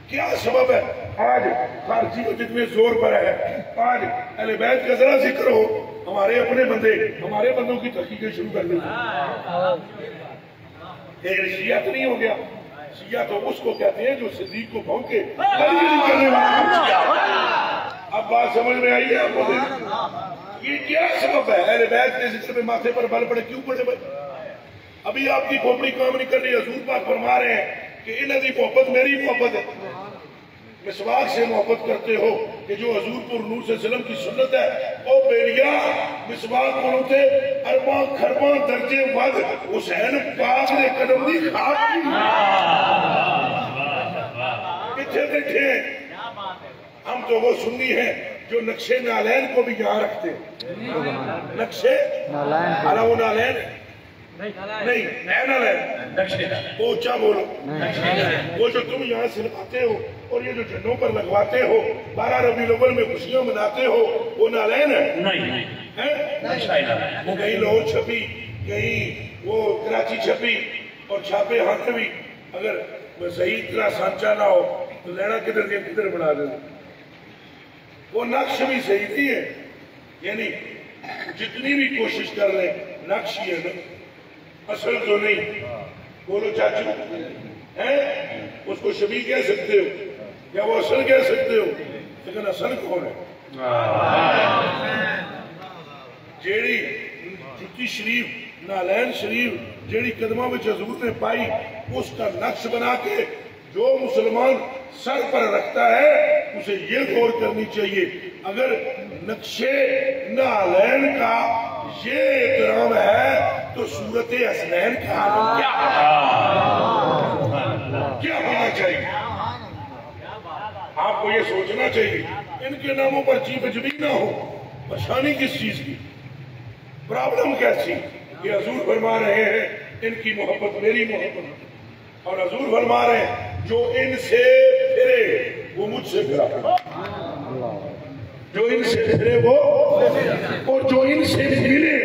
کیا سبب ہے آج خارجی کو جتنے زور پر ہے؟ آج اہل بیت کا ذرا ذکر ہو، ہمارے اپنے بندے ہمارے بندوں کی تحقیقیں شروع کر دیں. شیعہ تو نہیں ہو گیا، شیعہ تو اس کو کہتے ہیں جو صدیق کو بھونکے کرنے والا. اب بات سمجھ میں آئی ہے آپ کو؟ یہ کیا سبب ہے؟ اہل بیت کے ذکر میں ماتھے پر بال پڑے کیوں پڑے بھائی؟ ابھی آپ کی کھوپڑی کام نہیں کر رہی. حضور پاک فرما رہے ہیں کہ انہاں دی محبت میری محبت ہے. مسواک سے محبت کرتے ہو کہ جو حضور پر نور صلی اللہ علیہ وسلم کی سنت ہے، او بیلیا مسواک پڑھو تے ارباں کھرباں درجے ود حسین پاک نے قدم دی خاک کی. کتھے بیٹھے ہیں ہم؟ تو وہ سنی ہیں جو نقشے نالین کو بھی یہاں رکھتے ہیں. نقشے نالین، وہ نالین نہیں، نالین اونچا بولو. وہ جو تم یہاں سے لگاتے ہو اور یہ جو جھنڈوں پر لگواتے ہو، 12 ربیع الاول میں خوشیاں مناتے ہو، وہ نالین ہے؟ نہیں. کہیں لاہور چھپی، کہیں وہ کراچی چھپی اور چھاپے ہاتھ بھی. اگر صحیح طرح سانچا نہ ہو تو لینا کدھر کے کدھر بنا دیں. وہ نقش بھی صحیح نہیں ہے. یعنی جتنی بھی کوشش کر لیں نقش ہی ہے نا، اصل تو نہیں. بولو چاچو، اس کو شبیہ کہہ سکتے ہو یا وہ اصل کہہ سکتے ہو، لیکن اصل کون ہے؟ جیڑی جتی شریف نالین شریف جیڑی قدمہ میں حضور نے پائی، اس کا نقش بنا کے جو مسلمان سر پر رکھتا ہے اسے یہ غور کرنی چاہیے، اگر نقشے نالین کا یہ احترام ہے تو صورت حسنین کا عالم کیا ہونا چاہیے؟ آپ کو یہ سوچنا چاہیے. ان کے ناموں پر چیف جبی نہ ہو. پریشانی کس چیز کی؟ پرابلم کیسی؟ کہ حضور فرما رہے ہیں ان کی محبت میری محبت، اور حضور فرما رہے ہیں جو ان سے پھرے وہ مجھ سے پھرا، جو ان سے پھرے وہ، اور جو ان سے ملے